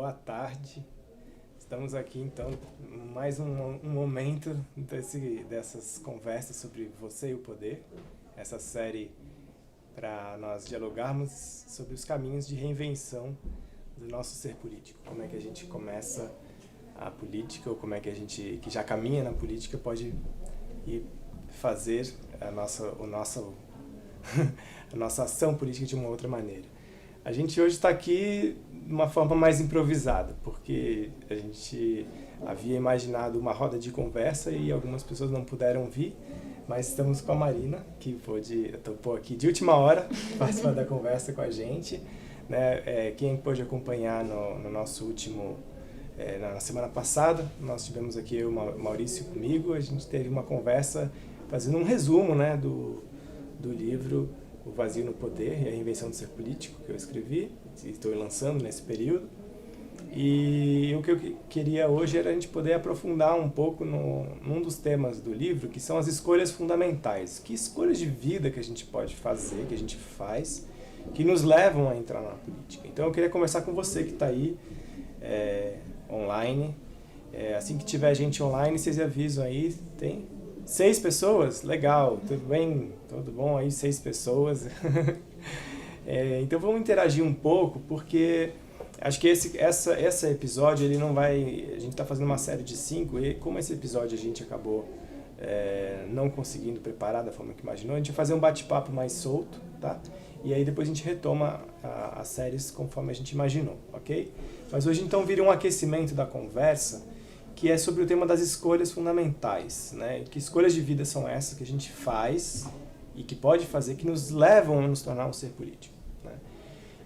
boa tarde. Estamos aqui, então, mais um momento dessas conversas sobre você e o poder. Essa série para nós dialogarmos sobre os caminhos de reinvenção do nosso ser político. Como é que a gente começa a política, ou como é que a gente, que já caminha na política, pode ir fazer a nossa ação política de uma outra maneira. A gente hoje está aqui de uma forma mais improvisada, porque a gente havia imaginado uma roda de conversa e algumas pessoas não puderam vir, mas estamos com a Marina, que topou aqui de última hora participar da conversa com a gente. Né? Quem pôde acompanhar no nosso último... na semana passada, nós tivemos aqui o Maurício comigo, a gente teve uma conversa fazendo um resumo, né, do livro O Vazio no Poder e a Reinvenção do Ser Político, que eu escrevi, e estou lançando nesse período. E o que eu queria hoje era a gente poder aprofundar um pouco num dos temas do livro, que são as escolhas fundamentais. Que escolhas de vida que a gente pode fazer, que a gente faz, que nos levam a entrar na política. Então eu queria conversar com você que está aí, online. Assim que tiver gente online, vocês avisam aí. Tem 6 pessoas? Legal, tudo bem? Tudo bom aí? 6 pessoas. Então vamos interagir um pouco, porque acho que esse episódio, ele não vai... A gente está fazendo uma série de 5, e como esse episódio a gente acabou não conseguindo preparar da forma que imaginou, a gente vai fazer um bate-papo mais solto, tá? E aí depois a gente retoma as séries conforme a gente imaginou, ok? Mas hoje então vira um aquecimento da conversa, que é sobre o tema das escolhas fundamentais, né? Que escolhas de vida são essas que a gente faz e que pode fazer, que nos levam a nos tornar um ser político, né?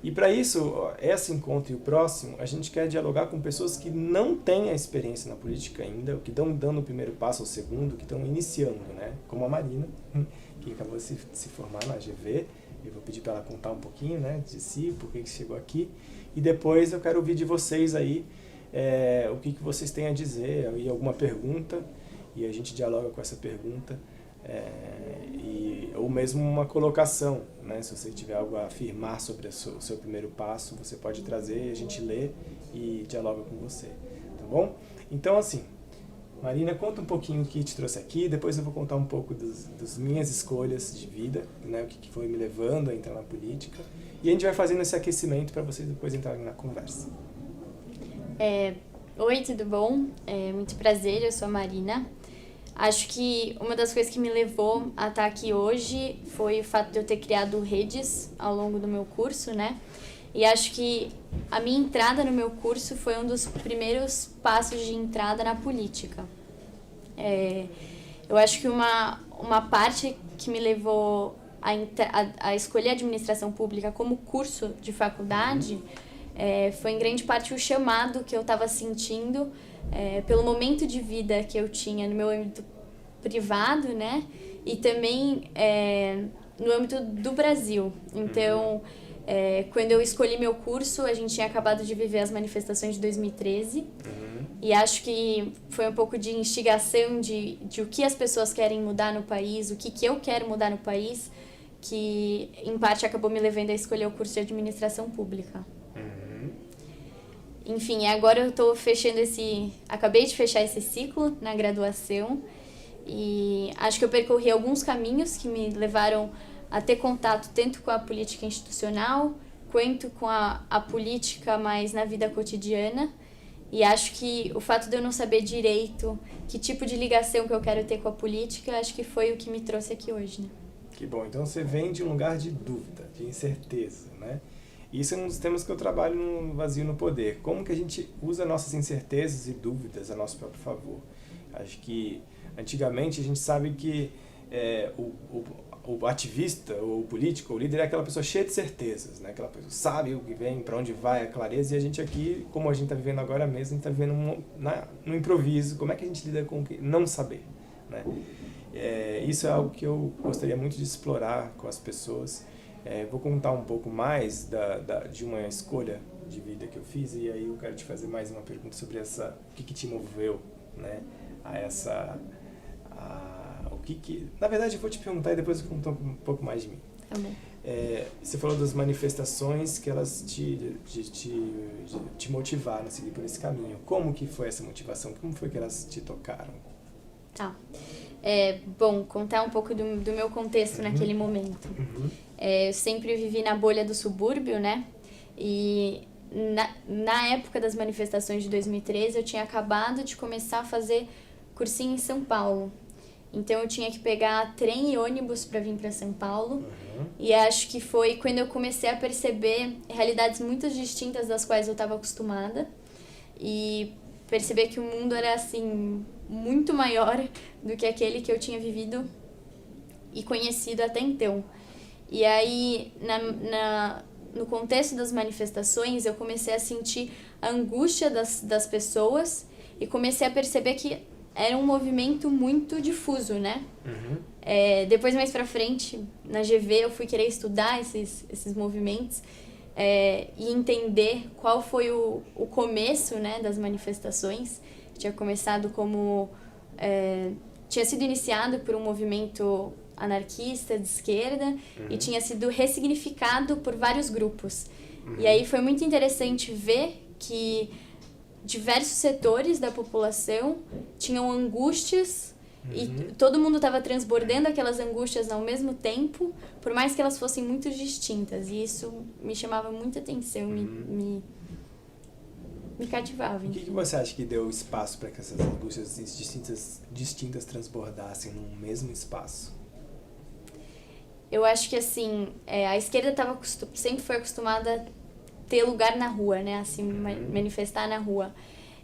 E para isso, esse encontro e o próximo, a gente quer dialogar com pessoas que não têm a experiência na política ainda, que estão dando o primeiro passo ao segundo, que estão iniciando, né? Como a Marina, que acabou de se formar na AGV. Eu vou pedir para ela contar um pouquinho, né, de si, por que chegou aqui. E depois eu quero ouvir de vocês aí o que vocês têm a dizer, aí alguma pergunta, e a gente dialoga com essa pergunta, ou mesmo uma colocação, né? Se você tiver algo a afirmar sobre o seu primeiro passo, você pode trazer, a gente lê e dialoga com você, tá bom? Então, assim, Marina, conta um pouquinho o que te trouxe aqui, depois eu vou contar um pouco das minhas escolhas de vida, né, o que foi me levando a entrar na política, e a gente vai fazendo esse aquecimento para vocês depois entrarem na conversa. Oi, tudo bom? Muito prazer, eu sou a Marina. Acho que uma das coisas que me levou a estar aqui hoje foi o fato de eu ter criado redes ao longo do meu curso, né? E acho que a minha entrada no meu curso foi um dos primeiros passos de entrada na política. Eu acho que uma parte que me levou a escolher a administração pública como curso de faculdade foi em grande parte o chamado que eu estava sentindo pelo momento de vida que eu tinha no meu âmbito privado, né? E também no âmbito do Brasil. Então, quando eu escolhi meu curso, a gente tinha acabado de viver as manifestações de 2013. E acho que foi um pouco de instigação de o que as pessoas querem mudar no país, o que eu quero mudar no país, que em parte acabou me levando a escolher o curso de administração pública. Enfim, agora eu estou acabei de fechar esse ciclo na graduação e acho que eu percorri alguns caminhos que me levaram a ter contato tanto com a política institucional quanto com a política mais na vida cotidiana. E acho que o fato de eu não saber direito que tipo de ligação que eu quero ter com a política, acho que foi o que me trouxe aqui hoje, né? Que bom, então você vem de um lugar de dúvida, de incerteza, né? Isso é um dos temas que eu trabalho no Vazio no Poder. Como que a gente usa nossas incertezas e dúvidas a nosso próprio favor? Acho que, antigamente, a gente sabe que o ativista, ou o político, o líder é aquela pessoa cheia de certezas, né? Aquela pessoa sabe o que vem, para onde vai, a clareza. E a gente aqui, como a gente está vivendo agora mesmo, a gente está vivendo no improviso. Como é que a gente lida com o que não saber, né? Isso é algo que eu gostaria muito de explorar com as pessoas. Vou contar um pouco mais de uma escolha de vida que eu fiz, e aí eu quero te fazer mais uma pergunta sobre o que te moveu, né, na verdade eu vou te perguntar e depois eu conto um pouco mais de mim. Tá bom. Você falou das manifestações que elas te motivaram a seguir por esse caminho. Como que foi essa motivação? Como foi que elas te tocaram? Tá. Bom, contar um pouco do meu contexto naquele momento. Eu sempre vivi na bolha do subúrbio, né? E na época das manifestações de 2013, eu tinha acabado de começar a fazer cursinho em São Paulo. Então eu tinha que pegar trem e ônibus para vir para São Paulo. E acho que foi quando eu comecei a perceber realidades muito distintas das quais eu estava acostumada. E perceber que o mundo era, assim, muito maior do que aquele que eu tinha vivido e conhecido até então. E aí, no contexto das manifestações, eu comecei a sentir a angústia das pessoas e comecei a perceber que era um movimento muito difuso, né? Depois, mais pra frente, na GV, eu fui querer estudar esses movimentos e entender qual foi o começo, né, das manifestações. Tinha começado como... tinha sido iniciado por um movimento anarquista de esquerda e tinha sido ressignificado por vários grupos. E aí foi muito interessante ver que diversos setores da população tinham angústias e todo mundo estava transbordando aquelas angústias ao mesmo tempo, por mais que elas fossem muito distintas. E isso me chamava muita atenção, me cativava. O que você acha que deu espaço para que essas angústias distintas transbordassem num mesmo espaço? Eu acho que, assim, a esquerda sempre foi acostumada a ter lugar na rua, né? A se manifestar na rua.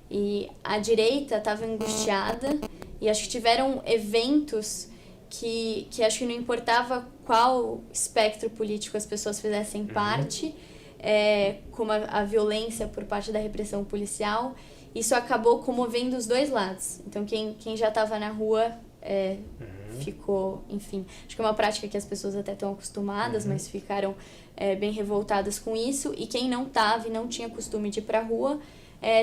E a direita estava angustiada e acho que tiveram eventos que acho que não importava qual espectro político as pessoas fizessem parte, como a violência por parte da repressão policial, isso acabou comovendo os dois lados. Então, quem já estava na rua ficou, enfim, acho que é uma prática que as pessoas até estão acostumadas, mas ficaram bem revoltadas com isso, e quem não estava e não tinha costume de ir para a rua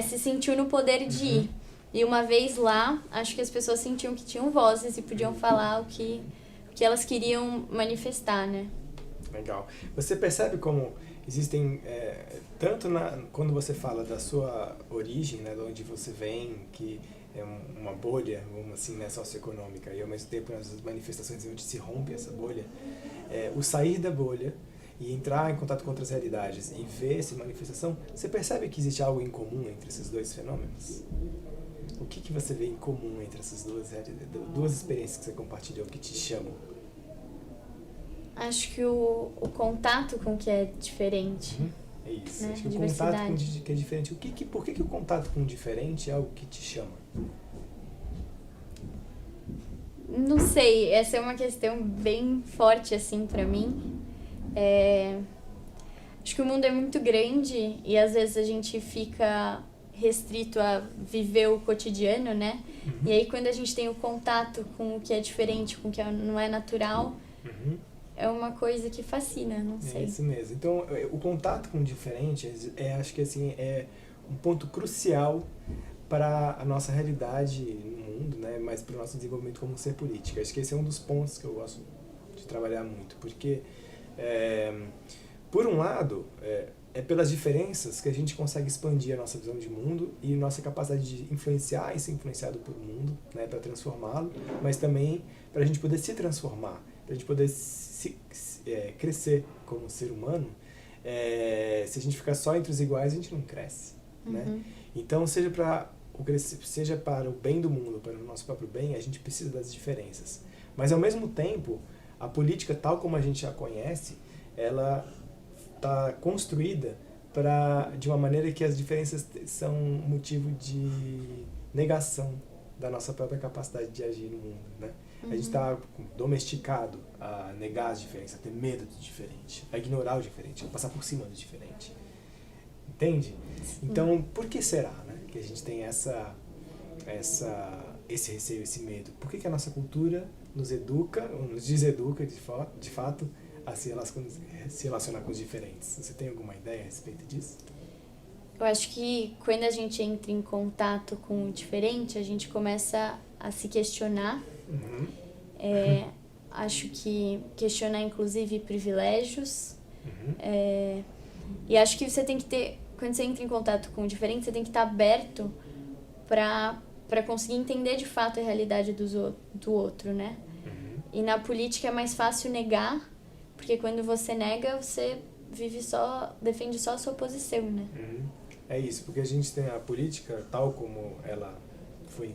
se sentiu no poder de ir. E uma vez lá, acho que as pessoas sentiam que tinham vozes e podiam falar o que elas queriam manifestar, né? Legal. Você percebe como existem, tanto quando você fala da sua origem, né, de onde você vem, que é uma bolha, vamos assim, né, socioeconômica, e ao mesmo tempo nas manifestações onde se rompe essa bolha, o sair da bolha e entrar em contato com outras realidades e ver essa manifestação, você percebe que existe algo em comum entre esses dois fenômenos? O que você vê em comum entre essas duas experiências que você compartilhou que te chamam? Acho que o contato com o que é diferente. É isso, né? acho que o contato com o que é diferente. Por que o contato com o diferente é algo que te chama? Não sei, essa é uma questão bem forte, assim, pra mim. Acho que o mundo é muito grande e às vezes a gente fica restrito a viver o cotidiano, né? E aí quando a gente tem o contato com o que é diferente, com o que não é natural, é uma coisa que fascina, não sei. É isso mesmo. Então, o contato com o diferente, acho que assim, é um ponto crucial para a nossa realidade no mundo, né? Mas para o nosso desenvolvimento como ser político. Acho que esse é um dos pontos que eu gosto de trabalhar muito, porque por um lado, é pelas diferenças que a gente consegue expandir a nossa visão de mundo e nossa capacidade de influenciar e ser influenciado pelo mundo, né, para transformá-lo, mas também para a gente poder se transformar, para a gente poder crescer como ser humano. Se a gente ficar só entre os iguais, a gente não cresce, né? Então, seja para o bem do mundo, para o nosso próprio bem, a gente precisa das diferenças. Mas, ao mesmo tempo, a política, tal como a gente já conhece, ela está construída de uma maneira que as diferenças são motivo de negação da nossa própria capacidade de agir no mundo, né? A gente está domesticado a negar as diferenças, a ter medo do diferente, a ignorar o diferente, a passar por cima do diferente. Entende? Então, por que será, né, que a gente tem esse receio, esse medo? Por que a nossa cultura nos educa, ou nos deseduca de fato, a se relacionar com os diferentes? Você tem alguma ideia a respeito disso? Eu acho que quando a gente entra em contato com o diferente, a gente começa a se questionar acho que questionar, inclusive, privilégios. E acho que você tem que ter, quando você entra em contato com o diferente, você tem que estar aberto para conseguir entender de fato a realidade do outro, né? E na política é mais fácil negar, porque quando você nega, você defende só a sua posição, né? É isso, porque a gente tem a política, tal como ela foi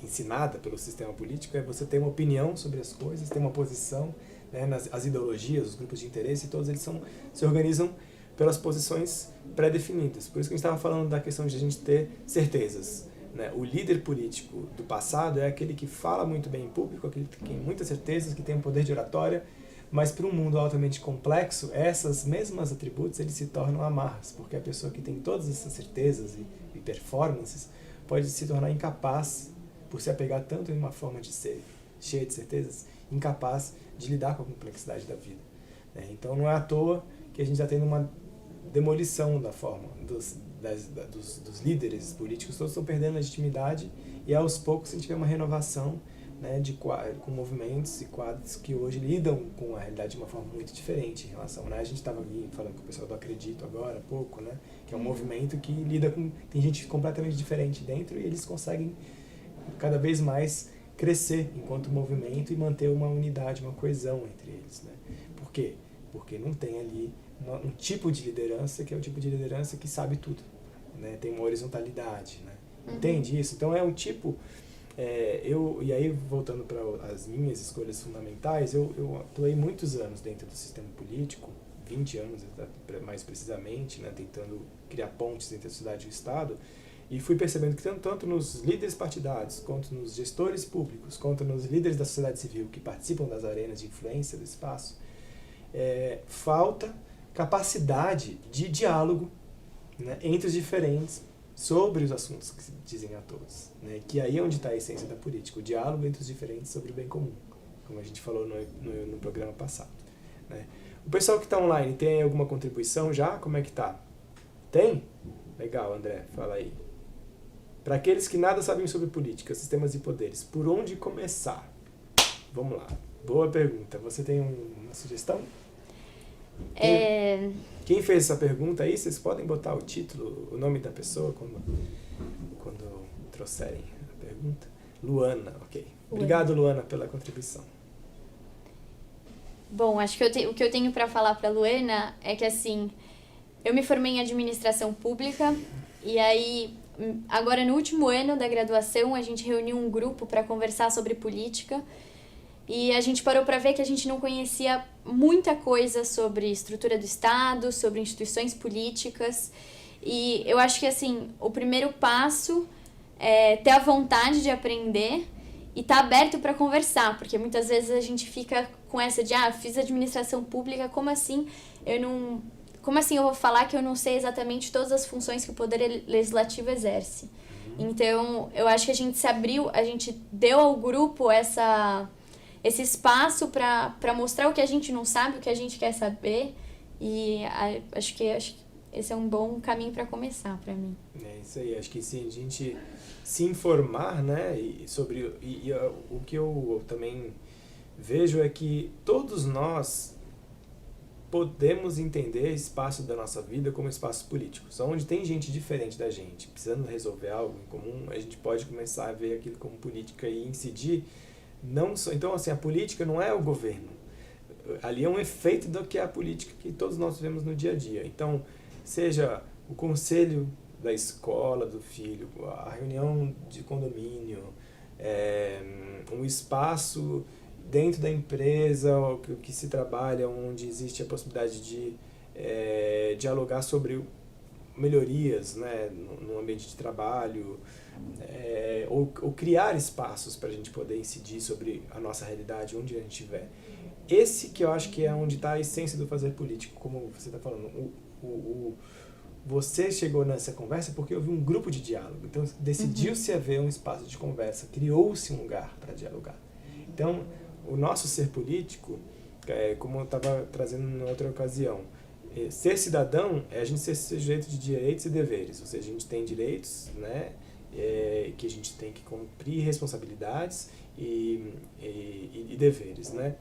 ensinada pelo sistema político, é você ter uma opinião sobre as coisas, ter uma posição, né, as ideologias, os grupos de interesse, todos eles se organizam pelas posições pré-definidas. Por isso que a gente estava falando da questão de a gente ter certezas, né? O líder político do passado é aquele que fala muito bem em público, aquele que tem muitas certezas, que tem um poder de oratória, mas para um mundo altamente complexo, essas mesmas atributos eles se tornam amarras, porque a pessoa que tem todas essas certezas e performances pode se tornar incapaz, por se apegar tanto em uma forma de ser cheia de certezas, incapaz de lidar com a complexidade da vida, né? Então não é à toa que a gente está tendo uma demolição da forma dos líderes políticos, todos estão perdendo legitimidade, e aos poucos a gente vê uma renovação, né, com movimentos e quadros que hoje lidam com a realidade de uma forma muito diferente em relação, né? A gente estava aqui falando com o pessoal do Acredito agora há pouco, né, que é um movimento que lida com, tem gente completamente diferente dentro, e eles conseguem cada vez mais crescer enquanto movimento e manter uma unidade, uma coesão entre eles, né? Por quê? Porque não tem ali um tipo de liderança que é o tipo de liderança que sabe tudo, né? Tem uma horizontalidade, né? Entende isso? Então é um tipo... e aí, voltando para as minhas escolhas fundamentais, eu atuei muitos anos dentro do sistema político, 20 anos mais precisamente, né? Tentando criar pontes entre a sociedade e o Estado, e fui percebendo que tanto nos líderes partidários, quanto nos gestores públicos, quanto nos líderes da sociedade civil que participam das arenas de influência do espaço, falta capacidade de diálogo, né, entre os diferentes sobre os assuntos que se dizem a todos, né, que aí é onde está a essência da política, o diálogo entre os diferentes sobre o bem comum, como a gente falou no programa passado, né. O pessoal que está online tem alguma contribuição já? Como é que tá? Tem? Legal, André, fala aí. Para aqueles que nada sabem sobre política, sistemas e poderes, por onde começar? Vamos lá. Boa pergunta. Você tem uma sugestão? Quem fez essa pergunta aí, vocês podem botar o título, o nome da pessoa quando trouxerem a pergunta. Luana, ok. Obrigado, Luana, pela contribuição. Bom, acho que o que eu tenho para falar para Luana é que, assim, eu me formei em administração pública e aí, agora no último ano da graduação, a gente reuniu um grupo para conversar sobre política. E a gente parou para ver que a gente não conhecia muita coisa sobre estrutura do Estado, sobre instituições políticas. E eu acho que, assim, o primeiro passo é ter a vontade de aprender e estar aberto para conversar, porque muitas vezes a gente fica com essa de, fiz administração pública, como assim eu vou falar que eu não sei exatamente todas as funções que o Poder Legislativo exerce? Então, eu acho que a gente deu ao grupo esse espaço para mostrar o que a gente não sabe, o que a gente quer saber, e acho que esse é um bom caminho para começar para mim. É isso aí, acho que sim, a gente se informar, né, e o que eu também vejo é que todos nós podemos entender espaço da nossa vida como espaços políticos, onde tem gente diferente da gente, precisando resolver algo em comum, a gente pode começar a ver aquilo como política e incidir. Não só, então, assim, a política não é o governo. Ali é um efeito do que é a política que todos nós vemos no dia a dia. Então, seja o conselho da escola do filho, a reunião de condomínio, um espaço dentro da empresa que se trabalha, onde existe a possibilidade de dialogar sobre melhorias, né, no ambiente de trabalho, ou criar espaços para a gente poder incidir sobre a nossa realidade, onde a gente estiver. Esse que eu acho que é onde está a essência do fazer político, como você está falando. Você chegou nessa conversa porque houve um grupo de diálogo, então decidiu-se haver um espaço de conversa, criou-se um lugar para dialogar. Então, o nosso ser político, como eu estava trazendo em outra ocasião, ser cidadão é a gente ser sujeito de direitos e deveres, ou seja, a gente tem direitos, né, que a gente tem que cumprir responsabilidades e deveres, né?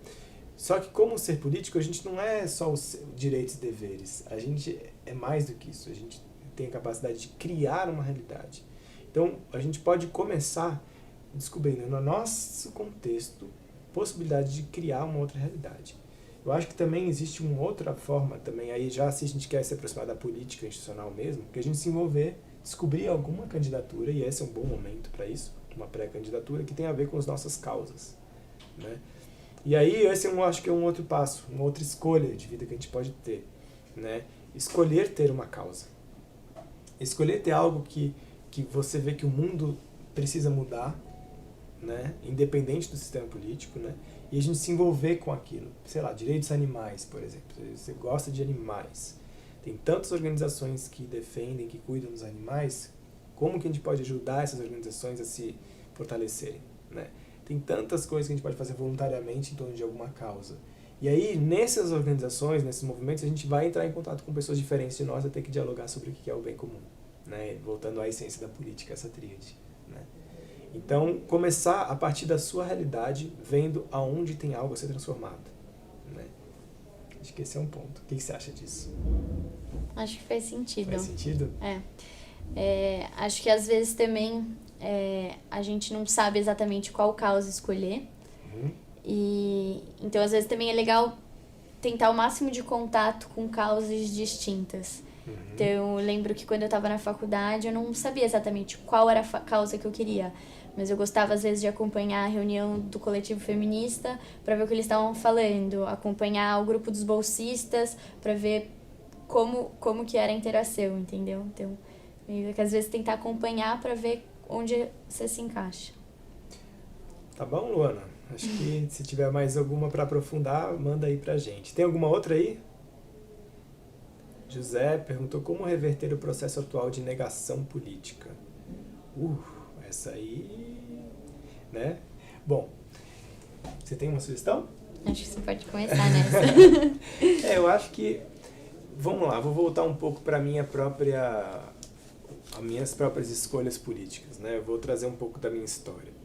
Só que como ser político, a gente não é só os direitos e deveres, a gente é mais do que isso, a gente tem a capacidade de criar uma realidade. Então, a gente pode começar descobrindo no nosso contexto possibilidade de criar uma outra realidade. Eu acho que também existe uma outra forma também, aí já se a gente quer se aproximar da política institucional mesmo, que a gente se envolver, descobrir alguma candidatura, e esse é um bom momento para isso, uma pré-candidatura que tem a ver com as nossas causas, né? E aí esse acho que é um outro passo, uma outra escolha de vida que a gente pode ter, né? Escolher ter uma causa. Escolher ter algo que você vê que o mundo precisa mudar, né? Independente do sistema político, né? E a gente se envolver com aquilo. Sei lá, direitos animais, por exemplo. Você gosta de animais. Tem tantas organizações que defendem, que cuidam dos animais. Como que a gente pode ajudar essas organizações a se fortalecerem, né? Tem tantas coisas que a gente pode fazer voluntariamente em torno de alguma causa. E aí, nessas organizações, nesses movimentos, a gente vai entrar em contato com pessoas diferentes de nós, até que dialogar sobre o que é o bem comum, né? Voltando à essência da política, essa tríade, né? Então, começar a partir da sua realidade, vendo aonde tem algo a ser transformado, né? Acho que esse é um ponto. O que você acha disso? Acho que faz sentido. Faz sentido? Acho que às vezes também a gente não sabe exatamente qual causa escolher. E então, às vezes, também é legal tentar o máximo de contato com causas distintas. Então, eu lembro que quando eu estava na faculdade, eu não sabia exatamente qual era a causa que eu queria. Mas eu gostava, às vezes, de acompanhar a reunião do coletivo feminista para ver o que eles estavam falando. Acompanhar o grupo dos bolsistas para ver como que era a interação, entendeu? Então, meio que às vezes tentar acompanhar para ver onde você se encaixa. Tá bom, Luana? Acho que se tiver mais alguma para aprofundar, manda aí pra gente. Tem alguma outra aí? José perguntou como reverter o processo atual de negação política. Essa aí, né? Bom, você tem uma sugestão? Acho que você pode começar nessa. Eu acho que, vamos lá, vou voltar um pouco para as minhas próprias escolhas políticas, né? Eu vou trazer um pouco da minha história.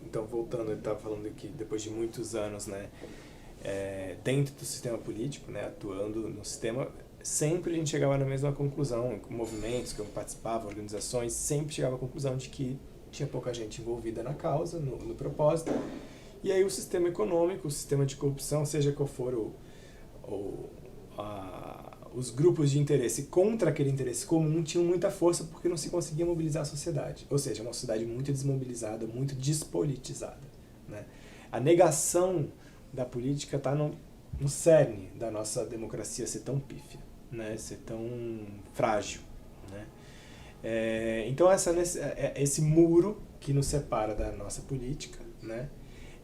Então, voltando, eu estava falando que depois de muitos anos, né, dentro do sistema político, né, atuando no sistema, sempre a gente chegava na mesma conclusão, com movimentos que eu participava, organizações, sempre chegava à conclusão de que tinha pouca gente envolvida na causa, no propósito, e aí o sistema econômico, o sistema de corrupção, seja qual for os grupos de interesse contra aquele interesse comum tinham muita força porque não se conseguia mobilizar a sociedade. Ou seja, uma sociedade muito desmobilizada, muito despolitizada, né? A negação da política está no cerne da nossa democracia ser tão pífia, né? Ser tão frágil, né? Então esse muro que nos separa da nossa política, né?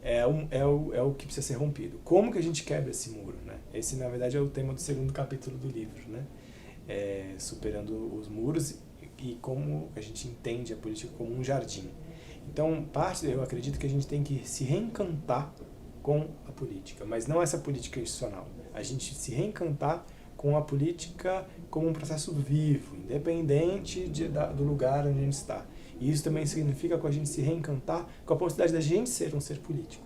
É o que precisa ser rompido. Como que a gente quebra esse muro, né? Esse, na verdade, é o tema do segundo capítulo do livro, né? Superando os muros e como a gente entende a política como um jardim. Então, eu acredito que a gente tem que se reencantar com a política, mas não essa política institucional. A gente se reencantar com a política como um processo vivo, independente do lugar onde a gente está. E isso também significa que a gente se reencantar com a possibilidade da gente ser um ser político,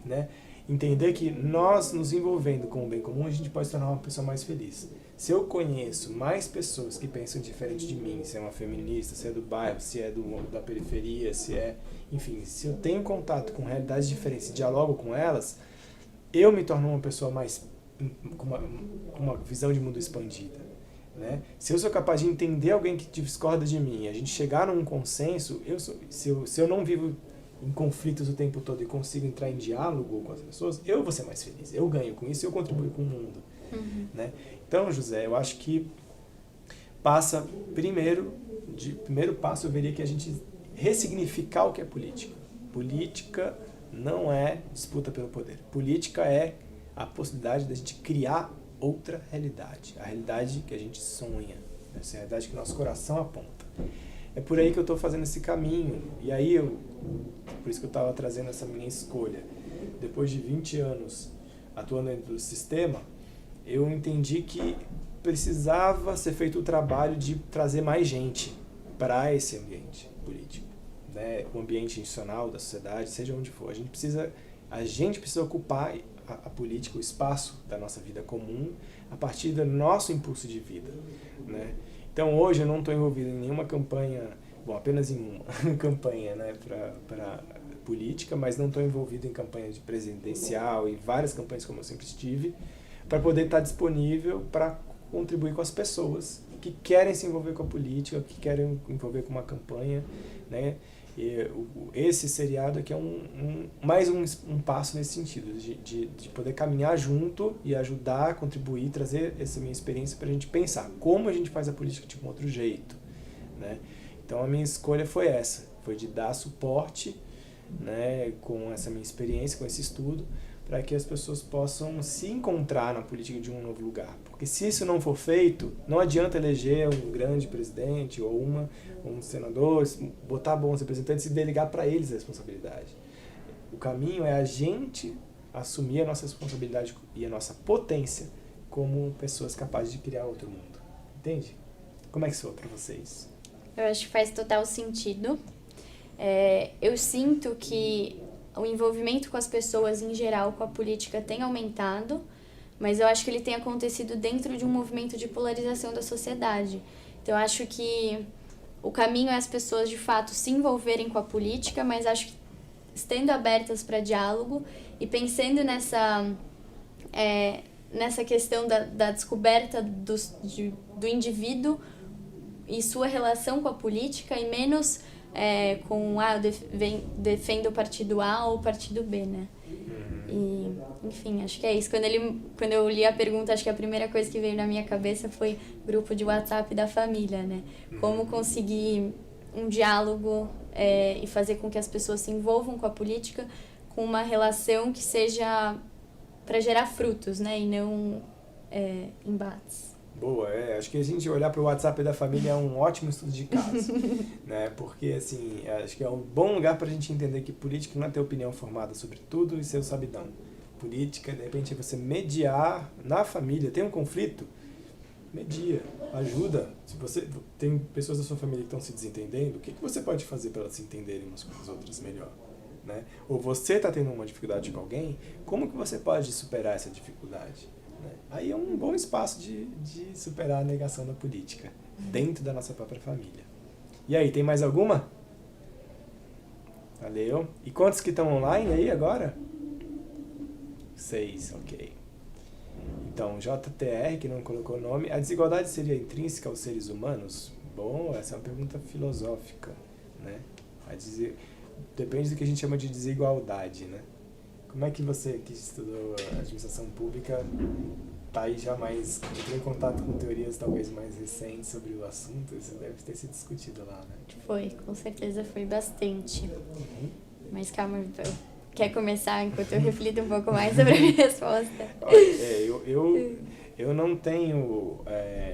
né? Entender que nós nos envolvendo com o bem comum, a gente pode se tornar uma pessoa mais feliz. Se eu conheço mais pessoas que pensam diferente de mim, se é uma feminista, se é do bairro, se é da periferia, enfim, se eu tenho contato com realidades diferentes e dialogo com elas, eu me torno uma pessoa com uma visão de mundo expandida, né? Se eu sou capaz de entender alguém que discorda de mim e a gente chegar num consenso, se eu não vivo em conflitos o tempo todo e consigo entrar em diálogo com as pessoas, eu vou ser mais feliz, eu ganho com isso e eu contribuo com o mundo, né? Então, José, eu acho que primeiro passo eu veria que a gente ressignificar o que é política. Política não é disputa pelo poder. Política é a possibilidade da gente criar outra realidade, a realidade que a gente sonha, essa realidade que o nosso coração aponta. É por aí que eu estou fazendo esse caminho, e aí por isso que eu estava trazendo essa minha escolha. Depois de 20 anos atuando dentro do sistema, eu entendi que precisava ser feito o trabalho de trazer mais gente para esse ambiente político, né? O ambiente institucional da sociedade, seja onde for. A gente precisa ocupar a política, o espaço da nossa vida comum, a partir do nosso impulso de vida, né? Então, hoje eu não estou envolvido em nenhuma campanha, apenas em uma campanha, né, para política, mas não estou envolvido em campanha de presidencial e várias campanhas como eu sempre estive, para poder estar disponível para contribuir com as pessoas que querem se envolver com a política, que querem envolver com uma campanha, né? E esse seriado aqui é mais um passo nesse sentido, de poder caminhar junto e ajudar, contribuir, trazer essa minha experiência para a gente pensar como a gente faz a política de um outro jeito, né? Então a minha escolha foi essa, foi de dar suporte, né, com essa minha experiência, com esse estudo, para que as pessoas possam se encontrar na política de um novo lugar. Porque se isso não for feito, não adianta eleger um grande presidente ou um senador, botar bons representantes e delegar para eles a responsabilidade. O caminho é a gente assumir a nossa responsabilidade e a nossa potência como pessoas capazes de criar outro mundo. Entende? Como é que soa para vocês? Eu acho que faz total sentido. Eu sinto que o envolvimento com as pessoas em geral, com a política, tem aumentado, mas eu acho que ele tem acontecido dentro de um movimento de polarização da sociedade. Então eu acho que o caminho é as pessoas de fato se envolverem com a política, mas acho que estando abertas para diálogo e pensando nessa questão da descoberta do indivíduo e sua relação com a política, e menos com eu defendo o partido A ou o partido B, né? E, enfim, acho que é isso. Quando eu li a pergunta, acho que a primeira coisa que veio na minha cabeça foi grupo de WhatsApp da família, né? Como conseguir um diálogo e fazer com que as pessoas se envolvam com a política com uma relação que seja para gerar frutos, né? E não embates. Boa, acho que a gente olhar para o WhatsApp da família é um ótimo estudo de caso, né? Porque, assim, acho que é um bom lugar para a gente entender que política não é ter opinião formada sobre tudo e ser o sabidão. Política, de repente, é você mediar na família. Tem um conflito? Media, ajuda. Se você tem pessoas da sua família que estão se desentendendo, o que você pode fazer para elas se entenderem umas com as outras melhor? Né? Ou você está tendo uma dificuldade com alguém, como que você pode superar essa dificuldade? Aí é um bom espaço de superar a negação da política dentro da nossa própria família. E aí, tem mais alguma? Valeu. E quantos que estão online aí agora? 6, ok. Então, JTR, que não colocou o nome. A desigualdade seria intrínseca aos seres humanos? Bom, essa é uma pergunta filosófica, né? Depende do que a gente chama de desigualdade, né? Como é que você, que estudou administração pública, está aí já mais, entrou em contato com teorias talvez mais recentes sobre o assunto? Isso deve ter sido discutido lá, né? Foi, com certeza foi bastante. Mas calma, quer começar enquanto eu reflito um pouco mais sobre a minha resposta? Eu não tenho,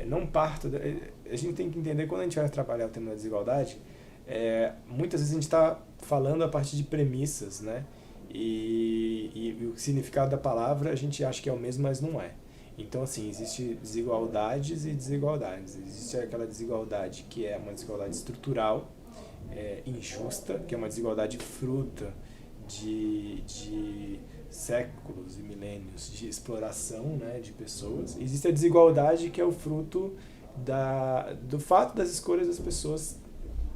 não parto, a gente tem que entender, quando a gente vai trabalhar o tema da desigualdade, muitas vezes a gente está falando a partir de premissas, né? E o significado da palavra a gente acha que é o mesmo, mas não é. Então, assim, existe desigualdades e desigualdades. Existe aquela desigualdade que é uma desigualdade estrutural, injusta, que é uma desigualdade fruta de séculos e milênios de exploração, né, de pessoas. Existe a desigualdade que é o fruto do fato das escolhas das pessoas,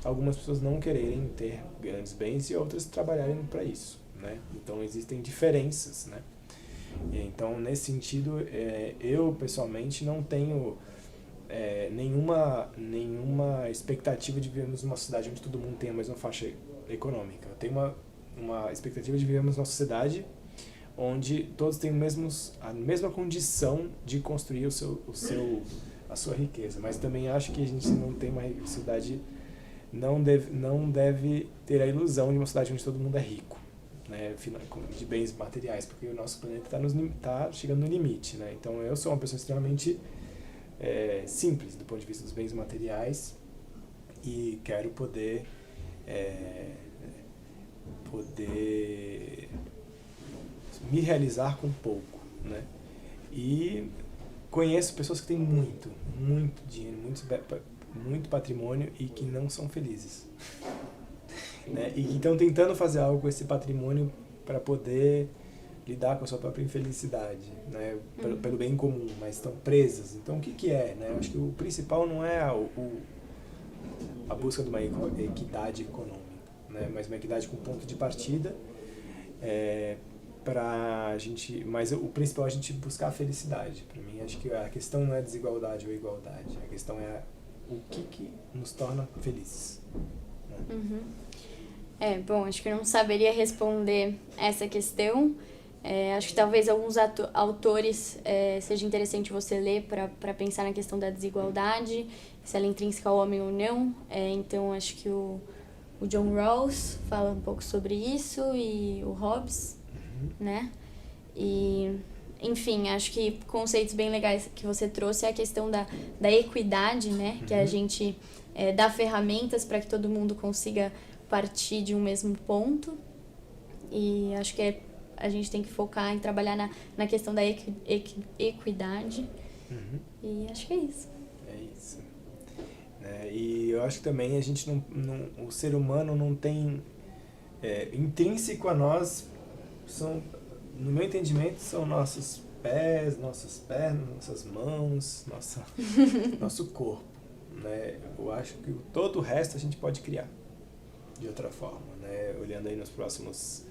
algumas pessoas não quererem ter grandes bens e outras trabalharem para isso, né? Então existem diferenças, né? Então, nesse sentido, eu pessoalmente não tenho nenhuma expectativa de vivermos numa sociedade onde todo mundo tenha a mesma faixa econômica. Eu tenho uma expectativa de vivermos numa sociedade onde todos têm a mesma condição de construir a sua riqueza. Mas também acho que a gente não tem uma sociedade, não deve ter a ilusão de uma sociedade onde todo mundo é rico, né, de bens materiais, porque o nosso planeta está chegando no limite, né? Então eu sou uma pessoa extremamente simples do ponto de vista dos bens materiais e quero poder me realizar com pouco, né? E conheço pessoas que têm muito dinheiro, muito patrimônio e que não são felizes. Né? E que estão tentando fazer algo com esse patrimônio para poder lidar com a sua própria infelicidade, né? Pelo bem comum, mas estão presas. Então, o que é? Né? Eu acho que o principal não é a busca de uma equidade econômica, né? Mas uma equidade com ponto de partida, mas o principal é a gente buscar a felicidade. Para mim, acho que a questão não é desigualdade ou igualdade, a questão é o que nos torna felizes. Né? Bom, acho que eu não saberia responder essa questão. Acho que talvez alguns autores seja interessante você ler para pensar na questão da desigualdade, se ela é intrínseca ao homem ou não. Então, acho que o John Rawls fala um pouco sobre isso, e o Hobbes, né? E, enfim, acho que conceitos bem legais que você trouxe é a questão da equidade, né? Que a gente dá ferramentas para que todo mundo consiga partir de um mesmo ponto. E acho que a gente tem que focar em trabalhar na questão da equidade. E acho que é isso. É isso. E eu acho que também a gente o ser humano não tem intrínseco a nós, no meu entendimento, são nossos pés, nossas pernas, nossas mãos, nosso corpo. Né? Eu acho que todo o resto a gente pode criar de outra forma. Né? Olhando aí nos próximos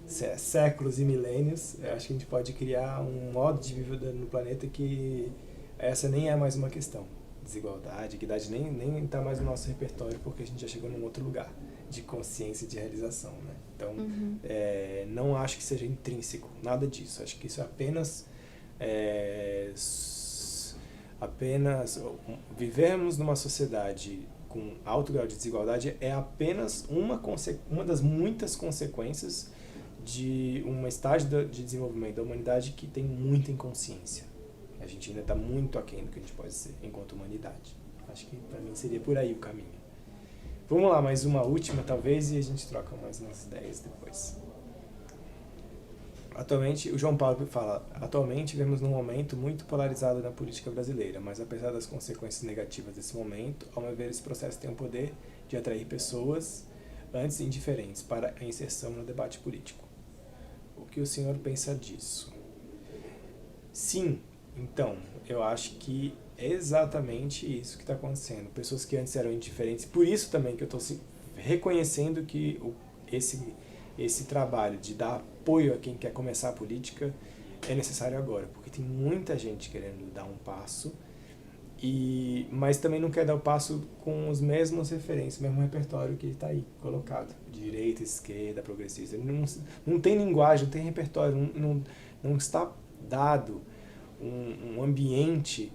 séculos e milênios, eu acho que a gente pode criar um modo de viver no planeta que essa nem é mais uma questão. Desigualdade, equidade nem está mais no nosso repertório, porque a gente já chegou num outro lugar de consciência e de realização. Né? Então, não acho que seja intrínseco, nada disso. Acho que isso é apenas vivermos numa sociedade com alto grau de desigualdade é apenas uma das muitas consequências de um estágio de desenvolvimento da humanidade que tem muita inconsciência. A gente ainda está muito aquém do que a gente pode ser enquanto humanidade. Acho que para mim seria por aí o caminho. Vamos lá, mais uma última talvez, e a gente troca mais umas ideias depois. Atualmente, o João Paulo fala, atualmente vivemos num momento muito polarizado na política brasileira, mas apesar das consequências negativas desse momento, ao meu ver, esse processo tem o poder de atrair pessoas antes indiferentes para a inserção no debate político. O que o senhor pensa disso? Sim, então, eu acho que é exatamente isso que está acontecendo. Pessoas que antes eram indiferentes, por isso também que eu estou reconhecendo que esse trabalho de dar apoio a quem quer começar a política é necessário agora, porque tem muita gente querendo dar um passo, mas também não quer dar o passo com os mesmos referências, o mesmo repertório que está aí colocado, direita, esquerda, progressista. Não tem linguagem, não tem repertório, não está dado um ambiente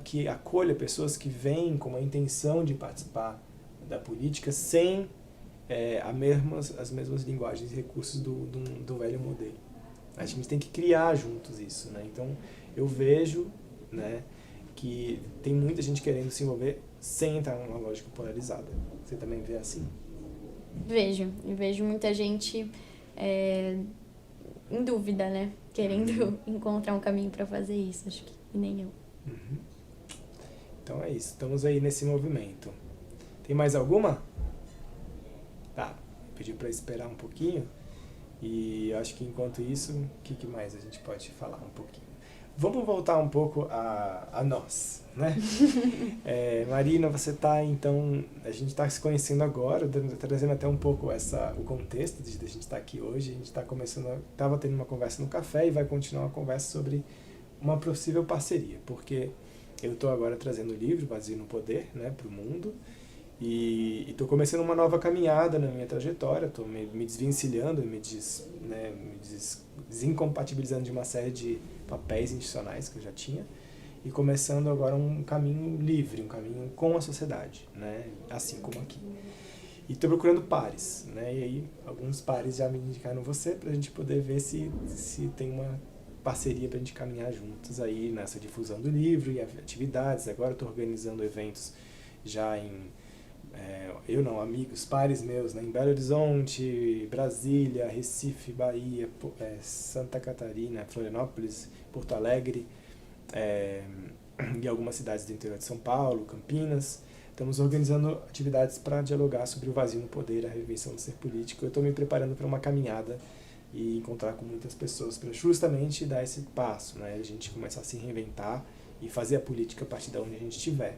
que acolha pessoas que vêm com a intenção de participar da política sem as mesmas linguagens e recursos do velho modelo. A gente tem que criar juntos isso, né? Então, eu vejo, né, que tem muita gente querendo se envolver sem entrar numa lógica polarizada. Você também vê assim? Vejo muita gente em dúvida, né? Querendo encontrar um caminho para fazer isso, acho que nem eu. Então é isso, estamos aí nesse movimento. Tem mais alguma? Tá, pedi para esperar um pouquinho e acho que enquanto isso, o que mais a gente pode falar um pouquinho? Vamos voltar um pouco a nós, né? Marina, você tá, então, a gente está se conhecendo agora, trazendo até um pouco o contexto de a gente estar aqui hoje. A gente está estava tendo uma conversa no café e vai continuar uma conversa sobre uma possível parceria, porque eu estou agora trazendo o livro Vazio no Poder, né, para o mundo, e estou começando uma nova caminhada na minha trajetória, estou me desvencilhando, desincompatibilizando de uma série de papéis institucionais que eu já tinha e começando agora um caminho livre, um caminho com a sociedade, né, assim como aqui. E estou procurando pares, né, e aí alguns pares já me indicaram você para a gente poder ver se tem uma parceria para a gente caminhar juntos aí nessa difusão do livro e atividades. Agora estou organizando eventos já amigos, pares meus, né, em Belo Horizonte, Brasília, Recife, Bahia, Santa Catarina, Florianópolis, Porto Alegre, em algumas cidades do interior de São Paulo, Campinas. Estamos organizando atividades para dialogar sobre o vazio no poder, a reinvenção do ser político. Eu estou me preparando para uma caminhada e encontrar com muitas pessoas para justamente dar esse passo, né? A gente começar a se reinventar e fazer a política a partir de onde a gente estiver.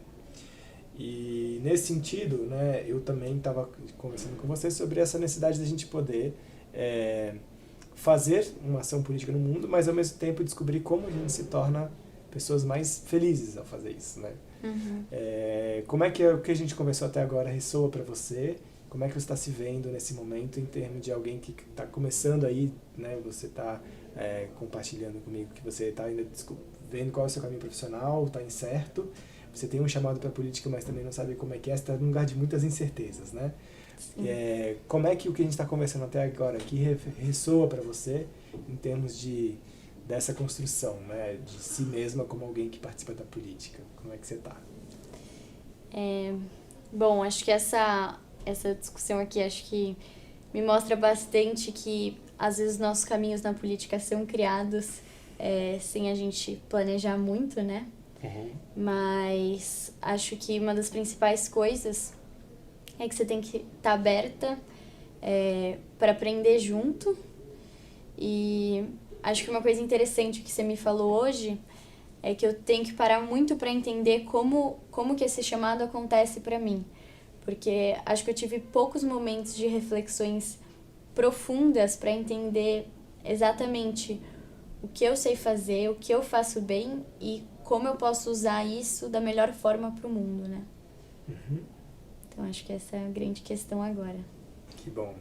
E nesse sentido, né, eu também estava conversando com você sobre essa necessidade da gente poder fazer uma ação política no mundo, mas ao mesmo tempo descobrir como a gente se torna pessoas mais felizes ao fazer isso, né? Uhum. Como é que o que a gente conversou até agora ressoa para você? Como é que você está se vendo nesse momento em termos de alguém que está começando aí, né? Você está compartilhando comigo que você está ainda vendo qual é o seu caminho profissional, está incerto, você tem um chamado para a política, mas também não sabe como é que é, você está num lugar de muitas incertezas, né? Como é que o que a gente está conversando até agora aqui ressoa para você em termos dessa construção, né, de si mesma como alguém que participa da política? Como é que você está? Bom, acho que essa discussão aqui acho que me mostra bastante que às vezes nossos caminhos na política são criados sem a gente planejar muito, né? Uhum. Mas acho que uma das principais coisas é que você tem que estar aberta para aprender junto. E acho que uma coisa interessante que você me falou hoje é que eu tenho que parar muito para entender como que esse chamado acontece para mim. Porque acho que eu tive poucos momentos de reflexões profundas para entender exatamente o que eu sei fazer, o que eu faço bem e como eu posso usar isso da melhor forma para o mundo, né? Uhum. Então acho que essa é a grande questão agora. Que bom.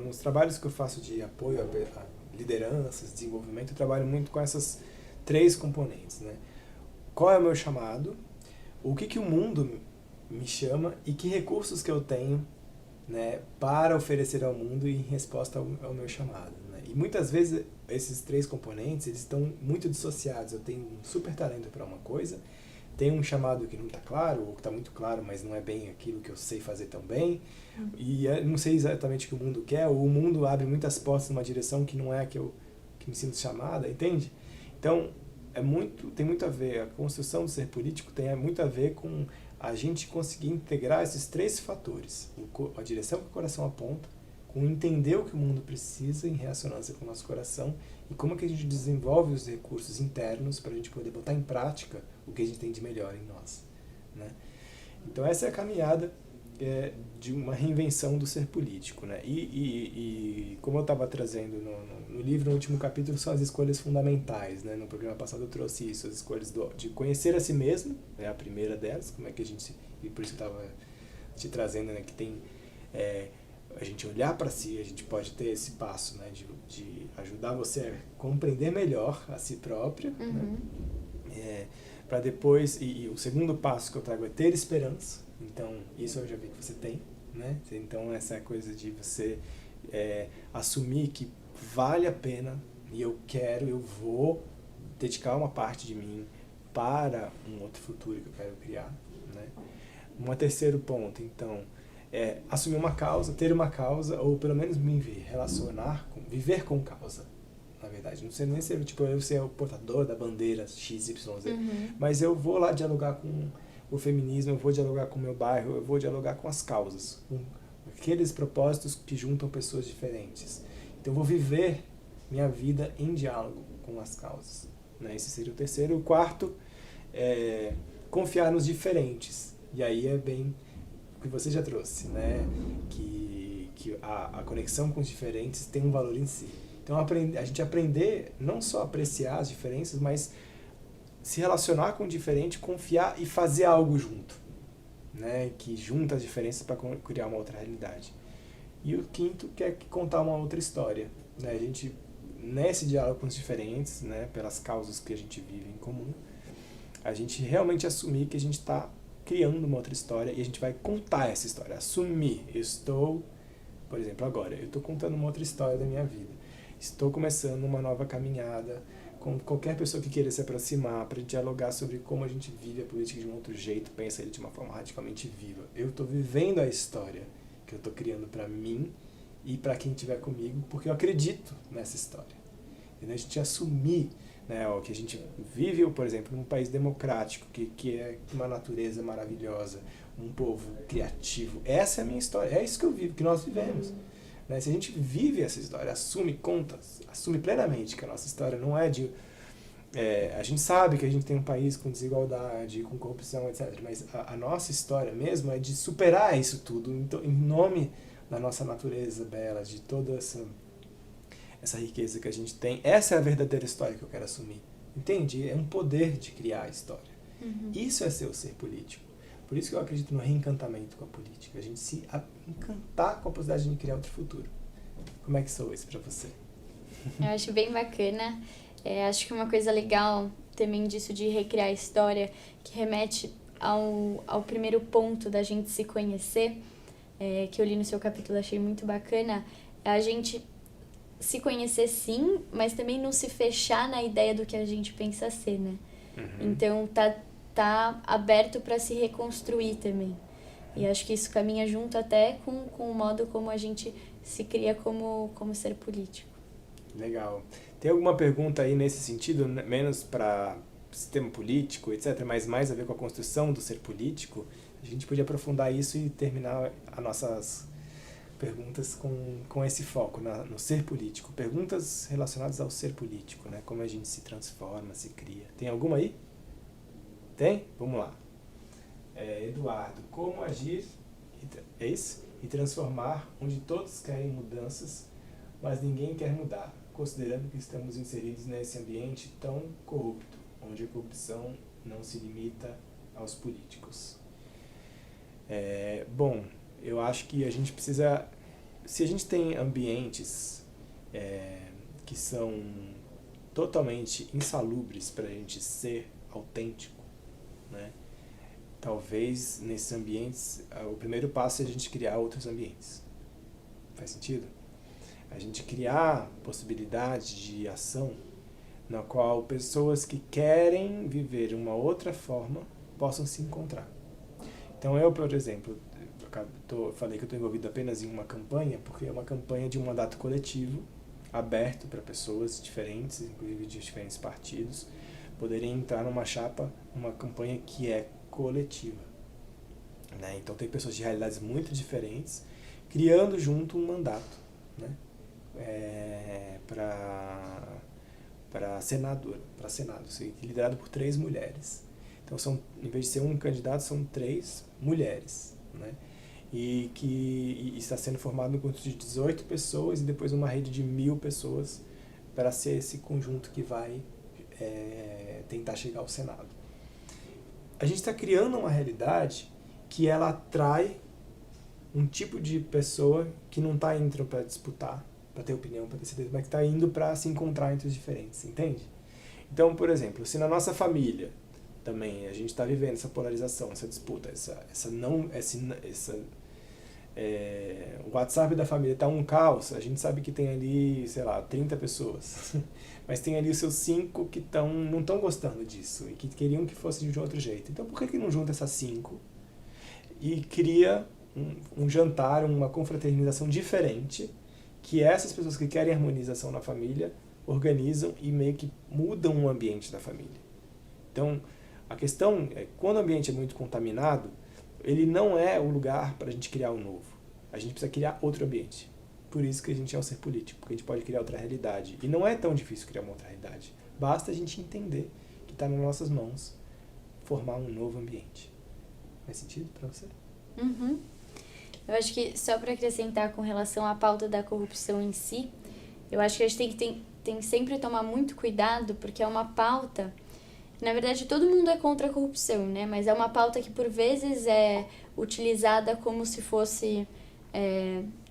Nos trabalhos que eu faço de apoio a lideranças, desenvolvimento, eu trabalho muito com essas 3 componentes, né? Qual é o meu chamado? O que o mundo me chama e que recursos que eu tenho, né, para oferecer ao mundo em resposta ao meu chamado, né? E muitas vezes esses 3 componentes eles estão muito dissociados. Eu tenho um super talento para uma coisa, tenho um chamado que não está claro, ou que está muito claro, mas não é bem aquilo que eu sei fazer tão bem, e não sei exatamente o que o mundo quer, ou o mundo abre muitas portas numa direção que não é a que me sinto chamada, entende? Então, tem muito a ver, a construção do ser político tem muito a ver com a gente conseguir integrar esses 3 fatores, a direção que o coração aponta, com entender o que o mundo precisa em ressonância com o nosso coração e como que a gente desenvolve os recursos internos para a gente poder botar em prática o que a gente tem de melhor em nós, né? Então essa é a caminhada de uma reinvenção do ser político, né? E como eu estava trazendo no livro, no último capítulo, são as escolhas fundamentais, né? No programa passado eu trouxe isso, as escolhas de conhecer a si mesmo, é a primeira delas, como é que a gente e por isso eu estava te trazendo, né, que tem a gente olhar para si, a gente pode ter esse passo, né, de ajudar você a compreender melhor a si própria, Uhum. né? Para depois, e o segundo passo que eu trago é ter esperança. Então isso eu já vi que você tem, né? Então essa coisa de você assumir que vale a pena e eu vou dedicar uma parte de mim para um outro futuro que eu quero criar, né? Um terceiro ponto, então, assumir uma causa, ter uma causa, ou pelo menos me relacionar, viver com causa, na verdade. Não sei nem ser, tipo, eu ser o portador da bandeira XYZ, mas eu vou lá dialogar com o feminismo, eu vou dialogar com o meu bairro, eu vou dialogar com as causas, com aqueles propósitos que juntam pessoas diferentes. Então eu vou viver minha vida em diálogo com as causas, né? Esse seria o terceiro. O quarto é confiar nos diferentes. E aí é bem o que você já trouxe, né? Que a conexão com os diferentes tem um valor em si. Então a gente aprender não só a apreciar as diferenças, mas se relacionar com o diferente, confiar e fazer algo junto, né? Que junta as diferenças para criar uma outra realidade. E o quinto que é contar uma outra história, né? A gente, nesse diálogo com os diferentes, né? Pelas causas que a gente vive em comum, a gente realmente assumir que a gente está criando uma outra história e a gente vai contar essa história. Assumir, por exemplo, agora, eu estou contando uma outra história da minha vida. Estou começando uma nova caminhada com qualquer pessoa que queira se aproximar para dialogar sobre como a gente vive a política de um outro jeito, pensa ele de uma forma radicalmente viva. Eu estou vivendo a história que eu estou criando para mim e para quem estiver comigo, porque eu acredito nessa história. E a gente assumir, né? Ou que a gente vive, por exemplo, num país democrático, que é uma natureza maravilhosa, um povo criativo. Essa é a minha história, é isso que eu vivo, que nós vivemos. Né? Se a gente vive essa história, assume plenamente que a nossa história não é de... a gente sabe que a gente tem um país com desigualdade, com corrupção, etc. Mas a nossa história mesmo é de superar isso tudo, então, em nome da nossa natureza bela, de toda essa riqueza que a gente tem. Essa é a verdadeira história que eu quero assumir. Entende? É um poder de criar a história. Isso é o ser político. Por isso que eu acredito no reencantamento com a política. A gente se encantar com a possibilidade de criar outro futuro. Como é que sou isso para você? Eu acho bem bacana. Acho que uma coisa legal também disso de recriar a história, que remete ao primeiro ponto da gente se conhecer, que eu li no seu capítulo, achei muito bacana, é a gente se conhecer sim, mas também não se fechar na ideia do que a gente pensa ser, né? Então, tá aberto para se reconstruir também. E acho que isso caminha junto até com o modo como a gente se cria como ser político. Legal. Tem alguma pergunta aí nesse sentido, menos para sistema político, etc., mas mais a ver com a construção do ser político? A gente podia aprofundar isso e terminar as nossas perguntas com esse foco no ser político. Perguntas relacionadas ao ser político, né? Como a gente se transforma, se cria. Tem alguma aí? Tem? Vamos lá. Eduardo, como agir, é isso? E transformar onde todos querem mudanças, mas ninguém quer mudar, considerando que estamos inseridos nesse ambiente tão corrupto, onde a corrupção não se limita aos políticos. Bom, eu acho que a gente precisa... Se a gente tem ambientes que são totalmente insalubres para a gente ser autêntico, né? Talvez nesses ambientes o primeiro passo é a gente criar outros ambientes. Faz sentido? A gente criar possibilidade de ação na qual pessoas que querem viver uma outra forma possam se encontrar. Então eu, por exemplo, falei que eu estou envolvido apenas em uma campanha, porque é uma campanha de um mandato coletivo, aberto para pessoas diferentes, inclusive de diferentes partidos, poderem entrar numa chapa, uma campanha que é coletiva. Né? Então tem pessoas de realidades muito diferentes, criando junto um mandato, né? Para Senado, liderado por 3 mulheres. Então, em vez de ser um candidato, são 3 mulheres, né? E que está sendo formado um conjunto de 18 pessoas e depois uma rede de 1.000 pessoas para ser esse conjunto que vai tentar chegar ao Senado. A gente está criando uma realidade que ela atrai um tipo de pessoa que não está indo para disputar, para ter opinião, para ter certeza, mas que está indo para se encontrar entre os diferentes, entende? Então, por exemplo, se na nossa família também a gente está vivendo essa polarização, essa disputa, o WhatsApp da família está um caos, a gente sabe que tem ali, sei lá, 30 pessoas, mas tem ali os seus 5 que não estão gostando disso e que queriam que fosse de outro jeito. Então, por que não junta essas 5 e cria um jantar, uma confraternização diferente, que essas pessoas que querem harmonização na família organizam e meio que mudam o ambiente da família. Então, a questão é, quando o ambiente é muito contaminado, ele não é o lugar para a gente criar um novo. A gente precisa criar outro ambiente. Por isso que a gente é um ser político, porque a gente pode criar outra realidade. E não é tão difícil criar uma outra realidade. Basta a gente entender que está nas nossas mãos formar um novo ambiente. Faz sentido para você? Uhum. Eu acho que, só para acrescentar com relação à pauta da corrupção em si, eu acho que a gente tem que sempre tomar muito cuidado, porque é uma pauta... Na verdade, todo mundo é contra a corrupção, né? Mas é uma pauta que, por vezes, é utilizada como se fosse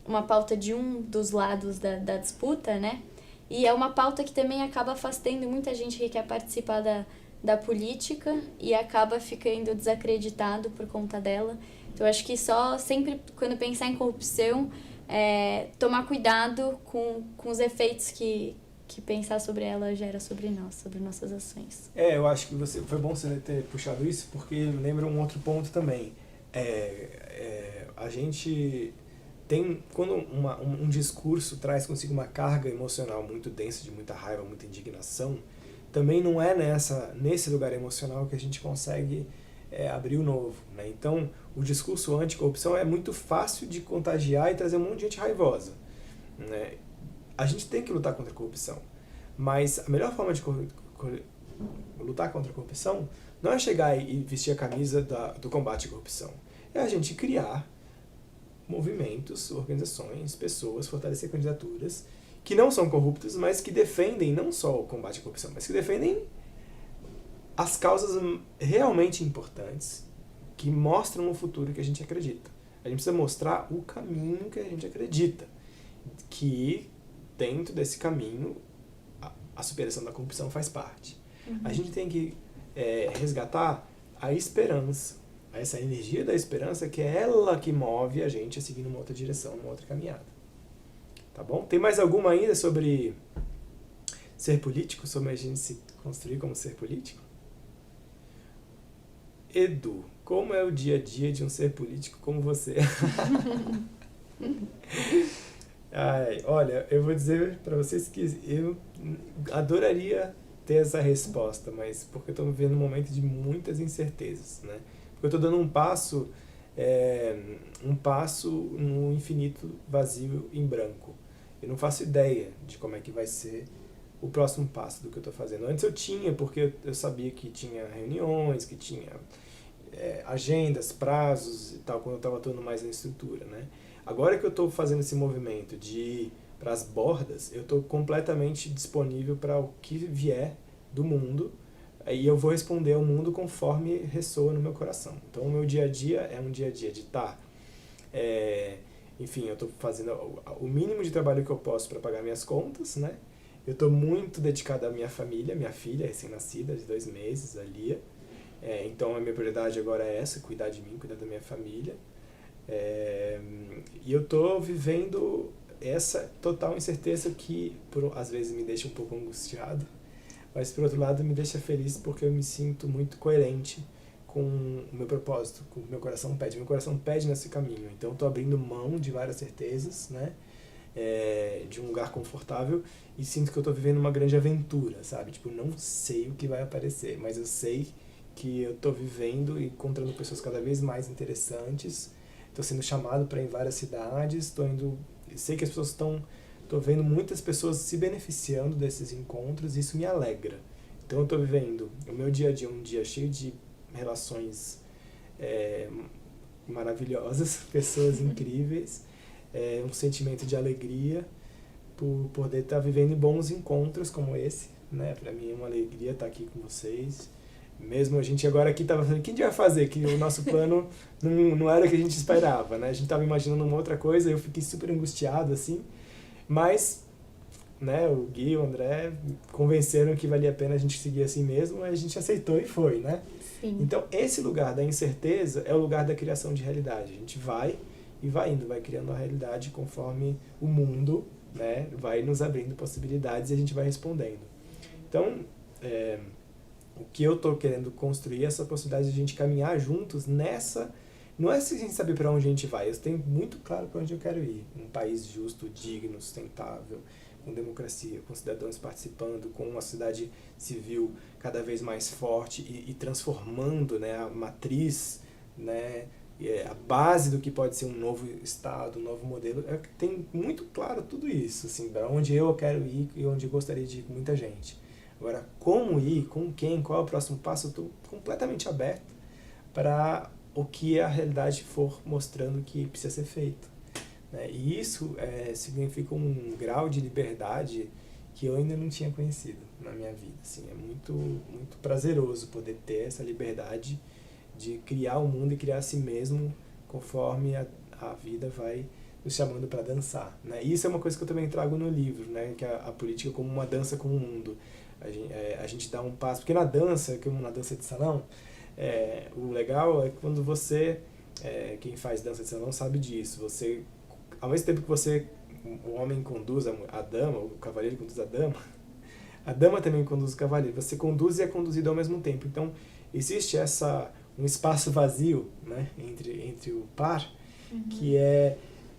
uma pauta de um dos lados da disputa, né? E é uma pauta que também acaba afastando muita gente que quer participar da política e acaba ficando desacreditado por conta dela. Então, acho que sempre, quando pensar em corrupção, tomar cuidado com os efeitos que pensar sobre ela gera sobre nós, sobre nossas ações. Eu acho que foi bom você ter puxado isso, porque lembra um outro ponto também. A gente tem, quando um discurso traz consigo uma carga emocional muito densa, de muita raiva, muita indignação, também não é nesse lugar emocional que a gente consegue abrir o novo, né? Então, o discurso anticorrupção é muito fácil de contagiar e trazer um monte de gente raivosa, né? A gente tem que lutar contra a corrupção, mas a melhor forma de lutar contra a corrupção não é chegar e vestir a camisa do combate à corrupção. É a gente criar movimentos, organizações, pessoas, fortalecer candidaturas que não são corruptas, mas que defendem não só o combate à corrupção, mas que defendem as causas realmente importantes, que mostram o futuro que a gente acredita. A gente precisa mostrar o caminho que a gente acredita, que dentro desse caminho a superação da corrupção faz parte. A gente tem que resgatar a esperança, essa energia da esperança, que é ela que move a gente a seguir numa outra direção, numa outra caminhada. Tá bom? Tem mais alguma ainda sobre ser político, sobre a gente se construir como ser político? Edu, como é o dia a dia de um ser político como você? Olha, eu vou dizer para vocês que eu adoraria ter essa resposta, mas porque eu estou vivendo um momento de muitas incertezas, né? Porque eu estou dando um passo no infinito vazio em branco. Eu não faço ideia de como é que vai ser o próximo passo do que eu estou fazendo. Antes eu tinha, porque eu sabia que tinha reuniões, que tinha agendas, prazos e tal, quando eu estava atuando mais na estrutura, né? Agora que eu estou fazendo esse movimento de ir para as bordas, eu estou completamente disponível para o que vier do mundo, e eu vou responder ao mundo conforme ressoa no meu coração. Então o meu dia a dia é um dia a dia de estar... enfim, eu estou fazendo o mínimo de trabalho que eu posso para pagar minhas contas, né? Eu estou muito dedicado à minha família, minha filha recém-nascida, de 2 meses, a Lia. Então a minha prioridade agora é essa, cuidar de mim, cuidar da minha família. E eu estou vivendo essa total incerteza que às vezes me deixa um pouco angustiado, mas por outro lado me deixa feliz porque eu me sinto muito coerente com o meu propósito, com o que meu coração pede. Meu coração pede nesse caminho, então eu estou abrindo mão de várias certezas, né? De um lugar confortável, e sinto que eu estou vivendo uma grande aventura, sabe? Tipo, não sei o que vai aparecer, mas eu sei que eu estou vivendo e encontrando pessoas cada vez mais interessantes. Estou sendo chamado para ir em várias cidades, sei que as pessoas estou vendo muitas pessoas se beneficiando desses encontros, e isso me alegra. Então eu estou vivendo o meu dia a dia, um dia cheio de relações maravilhosas, pessoas incríveis, um sentimento de alegria por poder estar vivendo bons encontros como esse, né? Para mim é uma alegria estar aqui com vocês. Mesmo a gente agora aqui estava falando, o que a gente vai fazer? Que o nosso plano não era o que a gente esperava, né? A gente estava imaginando uma outra coisa, eu fiquei super angustiado, assim. Mas, né, o Gui e o André convenceram que valia a pena a gente seguir assim mesmo, a gente aceitou e foi, né? Sim. Então, esse lugar da incerteza é o lugar da criação de realidade. A gente vai e vai indo, vai criando a realidade conforme o mundo, né, vai nos abrindo possibilidades e a gente vai respondendo. Então, o que eu estou querendo construir é essa possibilidade de a gente caminhar juntos nessa... Não é se a gente saber para onde a gente vai, eu tenho muito claro para onde eu quero ir. Um país justo, digno, sustentável, com democracia, com cidadãos participando, com uma sociedade civil cada vez mais forte e transformando, né, a matriz, né, a base do que pode ser um novo Estado, um novo modelo. Tem muito claro tudo isso, assim, para onde eu quero ir e onde eu gostaria de ir com muita gente. Agora, como ir, com quem, qual é o próximo passo, eu estou completamente aberto para o que a realidade for mostrando que precisa ser feito, né? E isso significa um grau de liberdade que eu ainda não tinha conhecido na minha vida. Assim, é muito, muito prazeroso poder ter essa liberdade de criar o mundo e criar a si mesmo conforme a vida vai nos chamando para dançar, né? E isso é uma coisa que eu também trago no livro, né? Que a política como uma dança com o mundo. A gente dá um passo, porque na dança, como na dança de salão, o legal é quando você, quem faz dança de salão sabe disso, você, ao mesmo tempo que o homem conduz a dama, o cavaleiro conduz a dama também conduz o cavaleiro, você conduz e é conduzido ao mesmo tempo. Então existe um espaço vazio, né, entre o par, que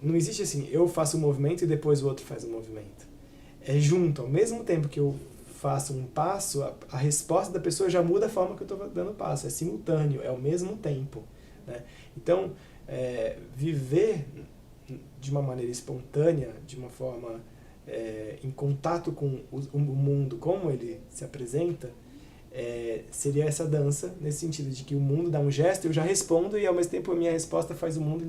não existe assim, eu faço o movimento e depois o outro faz o movimento. É junto, ao mesmo tempo que eu faço um passo, a resposta da pessoa já muda a forma que eu estou dando o passo, é simultâneo, é ao mesmo tempo, né? Então, viver de uma maneira espontânea, de uma forma em contato com o mundo, como ele se apresenta, seria essa dança, nesse sentido de que o mundo dá um gesto, eu já respondo e ao mesmo tempo a minha resposta faz o mundo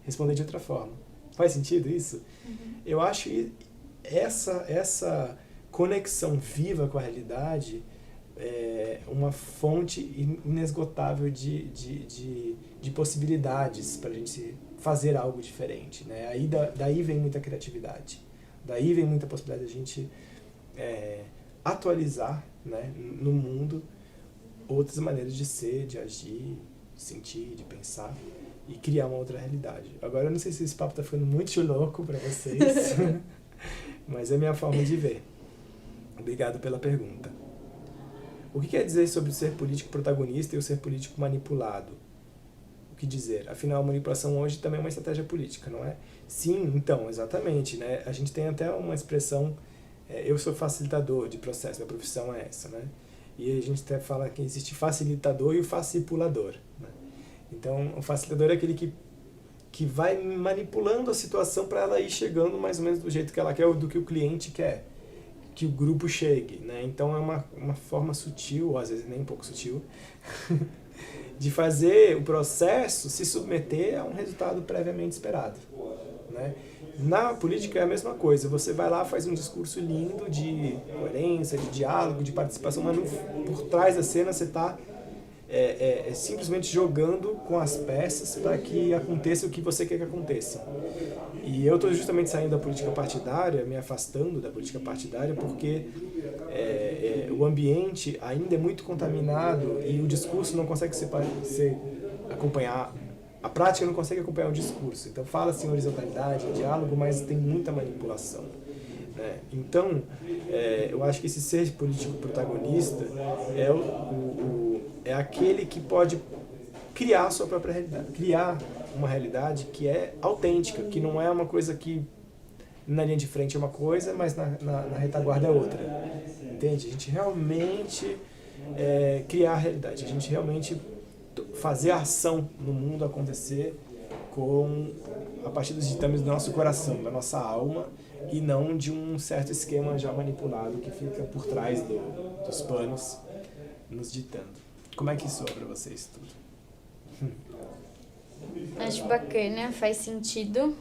responder de outra forma. Faz sentido isso? Uhum. Eu acho que essa conexão viva com a realidade é uma fonte inesgotável de possibilidades para a gente fazer algo diferente, né? Aí daí vem muita criatividade, daí vem muita possibilidade de a gente atualizar, né, no mundo outras maneiras de ser, de agir, de sentir, de pensar e criar uma outra realidade. Agora eu não sei se esse papo está ficando muito louco para vocês, mas é a minha forma de ver. Obrigado pela pergunta. O que quer dizer sobre o ser político protagonista e o ser político manipulado? O que dizer? Afinal, a manipulação hoje também é uma estratégia política, não é? Sim, então, exatamente, né? A gente tem até uma expressão, eu sou facilitador de processo, minha profissão é essa, né? E a gente até fala que existe facilitador e o fascipulador, né? Então, o facilitador é aquele que vai manipulando a situação para ela ir chegando mais ou menos do jeito que ela quer ou do que o cliente quer que o grupo chegue, né? Então é uma forma sutil, ou às vezes nem um pouco sutil, de fazer o processo se submeter a um resultado previamente esperado, né? Na política é a mesma coisa, você vai lá, faz um discurso lindo de coerência, de diálogo, de participação, mas por trás da cena você está simplesmente jogando com as peças para que aconteça o que você quer que aconteça. E eu estou justamente saindo da política partidária, me afastando da política partidária, porque o ambiente ainda é muito contaminado e o discurso não consegue acompanhar, a prática não consegue acompanhar o discurso. Então fala-se em horizontalidade, em diálogo, mas tem muita manipulação, né? Então, eu acho que esse ser político protagonista é aquele que pode criar a sua própria realidade, criar uma realidade que é autêntica, que não é uma coisa que na linha de frente é uma coisa, mas na retaguarda é outra. Entende? A gente realmente criar a realidade, a gente realmente fazer a ação no mundo acontecer a partir dos ditames do nosso coração, da nossa alma, e não de um certo esquema já manipulado que fica por trás dos panos nos ditando. Como é que soa para vocês tudo? Acho bacana, faz sentido.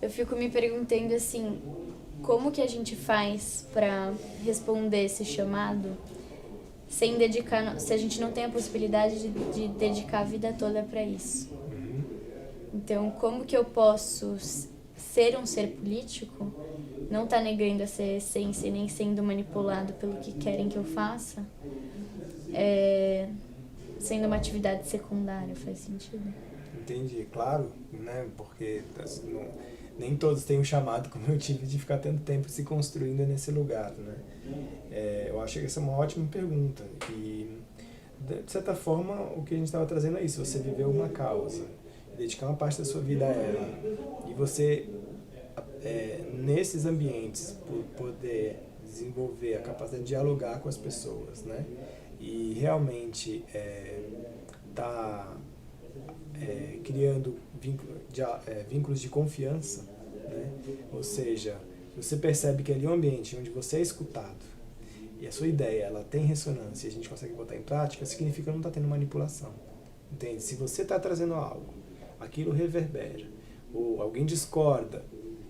Eu fico me perguntando assim, como que a gente faz para responder esse chamado sem dedicar, se a gente não tem a possibilidade de dedicar a vida toda para isso? Então, como que eu posso ser um ser político, não tá negando essa essência, nem sendo manipulado pelo que querem que eu faça, sendo uma atividade secundária? Faz sentido? Entendi, claro, né? Porque nem todos têm um chamado como eu tive de ficar tanto tempo se construindo nesse lugar, né? Eu acho que essa é uma ótima pergunta e, de certa forma, o que a gente estava trazendo é isso: você viveu uma causa, dedicar uma parte da sua vida a ela, e você, nesses ambientes, por poder desenvolver a capacidade de dialogar com as pessoas, né? E realmente criando vínculos de confiança, né? Ou seja, você percebe que ali é um ambiente onde você é escutado e a sua ideia ela tem ressonância e a gente consegue botar em prática, significa que não está tendo manipulação. Entende? Se você está trazendo algo, aquilo reverbera, ou alguém discorda,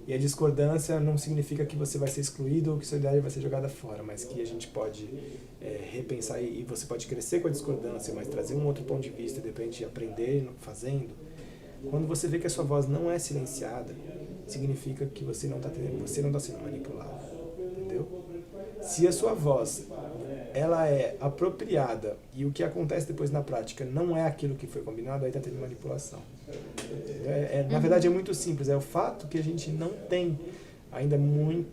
e a discordância não significa que você vai ser excluído ou que sua ideia vai ser jogada fora, mas que a gente pode repensar e você pode crescer com a discordância, mas trazer um outro ponto de vista, de repente aprender fazendo. Quando você vê que a sua voz não é silenciada, significa que você não está sendo manipulado, entendeu? Se a sua voz ela é apropriada e o que acontece depois na prática não é aquilo que foi combinado, aí está tendo manipulação. Na verdade é muito simples, é o fato que a gente não tem ainda muito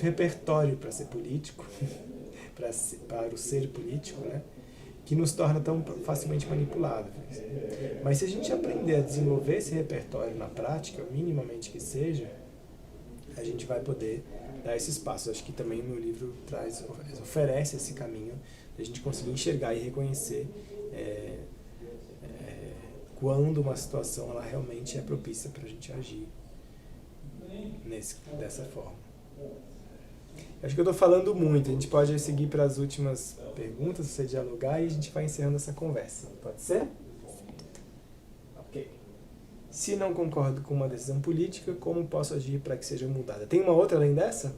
repertório para ser político, para o ser político, né? Que nos torna tão facilmente manipuláveis. Mas se a gente aprender a desenvolver esse repertório na prática, minimamente que seja, a gente vai poder dar esse espaço. Acho que também o meu livro oferece esse caminho de a gente conseguir enxergar e reconhecer quando uma situação ela realmente é propícia para a gente agir dessa forma. Acho que eu estou falando muito, a gente pode seguir para as últimas perguntas, você dialogar e a gente vai encerrando essa conversa. Pode ser? Ok. Se não concordo com uma decisão política, como posso agir para que seja mudada? Tem uma outra além dessa?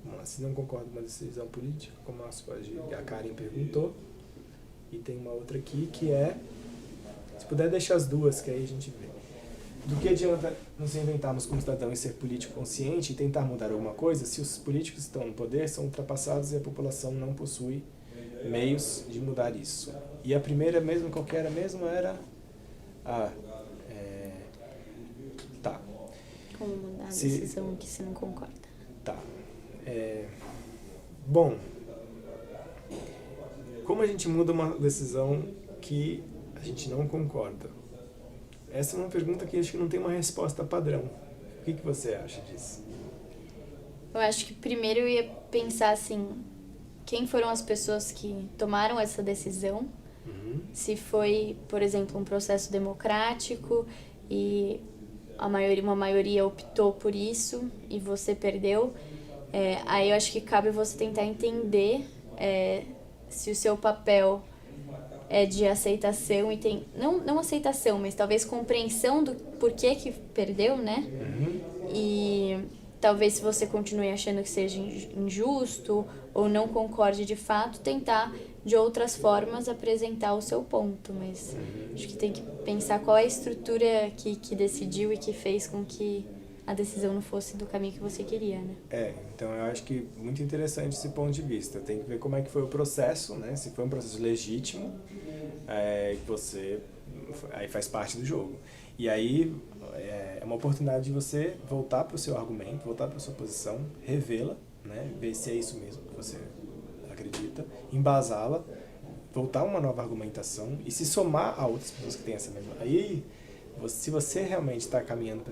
Vamos lá. Se não concordo com uma decisão política, como posso agir? A Karen perguntou. E tem uma outra aqui que é... Se puder deixar as duas, que aí a gente vê. Do que adianta nos inventarmos como cidadão e ser político consciente e tentar mudar alguma coisa se os políticos que estão no poder são ultrapassados e a população não possui meios de mudar isso? E a primeira mesmo, qualquer mesmo, era... Tá. Como mudar a decisão que você não concorda? Tá. Bom, como a gente muda uma decisão que a gente não concorda? Essa é uma pergunta que acho que não tem uma resposta padrão. O que você acha disso? Eu acho que primeiro eu ia pensar assim, quem foram as pessoas que tomaram essa decisão? Se foi, por exemplo, um processo democrático e uma maioria optou por isso e você perdeu, aí eu acho que cabe você tentar entender se o seu papel é de aceitação e não aceitação, mas talvez compreensão do porquê que perdeu, né? E talvez se você continue achando que seja injusto ou não concorde de fato, tentar de outras formas apresentar o seu ponto, mas acho que tem que pensar qual é a estrutura que decidiu e que fez com que a decisão não fosse do caminho que você queria, né? Então eu acho que muito interessante esse ponto de vista. Tem que ver como é que foi o processo, né? Se foi um processo legítimo, aí faz parte do jogo. E aí é uma oportunidade de você voltar para o seu argumento, voltar para a sua posição, revê-la, né? Ver se é isso mesmo que você acredita, embasá-la, voltar a uma nova argumentação e se somar a outras pessoas que têm essa mesma... Aí, se você realmente está caminhando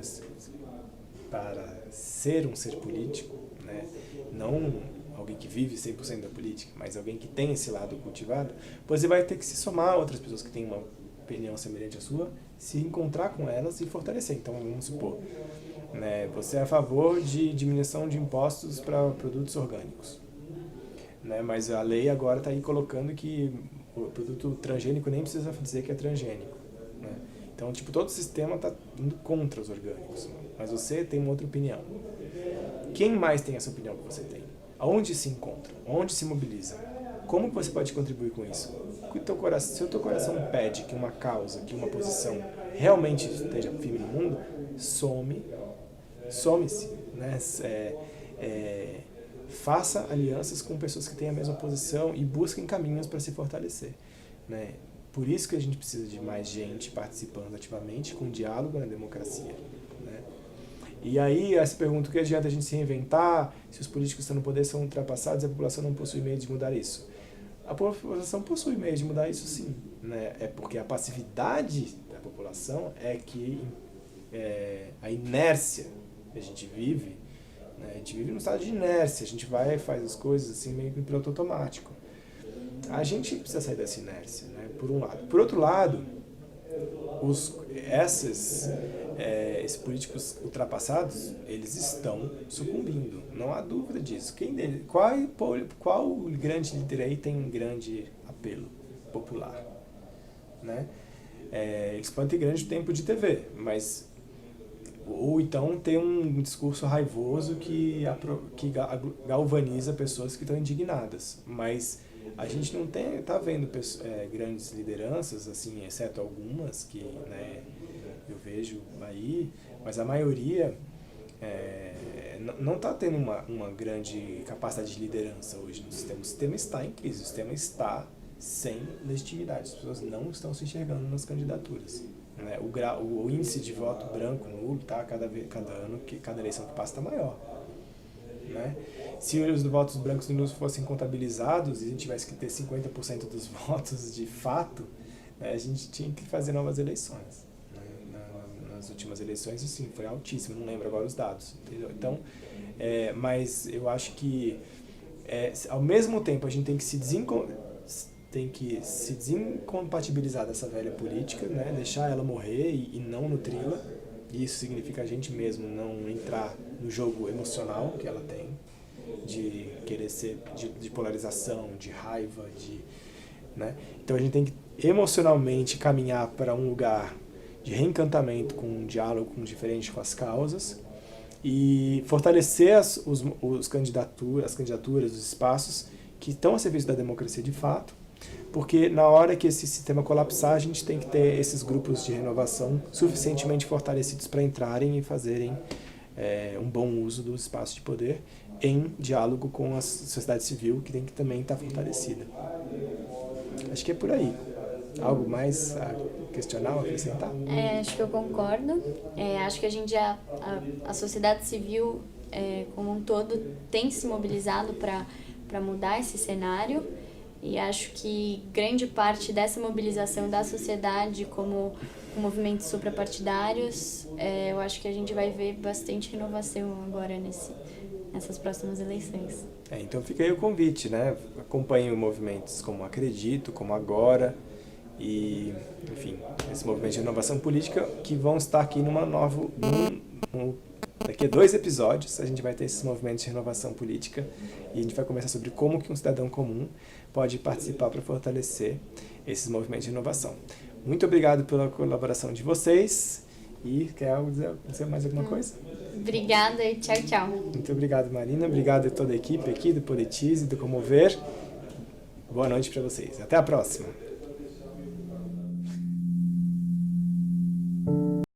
para ser um ser político, né? Não alguém que vive 100% da política, mas alguém que tem esse lado cultivado, você vai ter que se somar a outras pessoas que têm uma opinião semelhante à sua, se encontrar com elas e fortalecer. Então, vamos supor, né? Você é a favor de diminuição de impostos para produtos orgânicos, né? Mas a lei agora está aí colocando que o produto transgênico nem precisa dizer que é transgênico, né? Então, todo o sistema está indo contra os orgânicos, mas você tem uma outra opinião. Quem mais tem essa opinião que você tem? Aonde se encontra? Onde se mobiliza? Como você pode contribuir com isso? Se o teu coração pede que uma causa, que uma posição realmente esteja firme no mundo, some-se, né? Faça alianças com pessoas que têm a mesma posição e busquem caminhos para se fortalecer, né? Por isso que a gente precisa de mais gente participando ativamente com diálogo na democracia, né? E aí, essa pergunta, o que adianta a gente se reinventar se os políticos que estão no poder são ultrapassados e a população não possui meio de mudar isso? A população possui meio de mudar isso, sim, né? É porque a passividade da população é que a inércia que a gente vive, né? A gente vive num estado de inércia, a gente vai e faz as coisas assim meio que em piloto automático. A gente precisa sair dessa inércia, né? Por um lado. Por outro lado, esses políticos ultrapassados, eles estão sucumbindo, não há dúvida disso. Qual grande líder aí tem um grande apelo popular, né? Eles podem ter grande tempo de TV, mas ou então ter um discurso raivoso que galvaniza pessoas que estão indignadas, mas a gente não está vendo grandes lideranças, assim, exceto algumas que, né, eu vejo aí, mas a maioria não está tendo uma grande capacidade de liderança hoje no sistema. O sistema está em crise, o sistema está sem legitimidade, as pessoas não estão se enxergando nas candidaturas, né? O índice de voto branco nulo está cada ano, cada eleição que passa está maior, né? Se os votos brancos e nulos fossem contabilizados e a gente tivesse que ter 50% dos votos de fato, né, a gente tinha que fazer novas eleições, né? Nas últimas eleições, sim, foi altíssimo, não lembro agora os dados, entendeu? Então, Mas eu acho que, ao mesmo tempo, a gente tem que se desincompatibilizar dessa velha política, né? Deixar ela morrer e não nutri-la. Isso significa a gente mesmo não entrar no jogo emocional que ela tem, de querer ser de polarização, de raiva, né? Então a gente tem que emocionalmente caminhar para um lugar de reencantamento, com um diálogo diferente com as causas, e fortalecer as candidaturas, os espaços que estão a serviço da democracia de fato, porque na hora que esse sistema colapsar, a gente tem que ter esses grupos de renovação suficientemente fortalecidos para entrarem e fazerem um bom uso dos espaços de poder em diálogo com a sociedade civil, que tem que também estar fortalecida. Acho que é por aí. Algo mais a questionar ou acrescentar? Acho que eu concordo. Acho que a sociedade civil como um todo tem se mobilizado para mudar esse cenário, e acho que grande parte dessa mobilização da sociedade como movimentos suprapartidários, eu acho que a gente vai ver bastante renovação agora nessas próximas eleições. Então fica aí o convite, né? Acompanhem movimentos como Acredito, como Agora, e, enfim, esse movimento de renovação política que vão estar aqui daqui a 2 episódios a gente vai ter esses movimentos de renovação política, e a gente vai conversar sobre como que um cidadão comum pode participar para fortalecer esses movimentos de renovação. Muito obrigado pela colaboração de vocês, e quer dizer mais alguma coisa? Obrigada e tchau, tchau. Muito obrigado, Marina. Obrigado a toda a equipe aqui do Politize, do Comover. Boa noite para vocês. Até a próxima.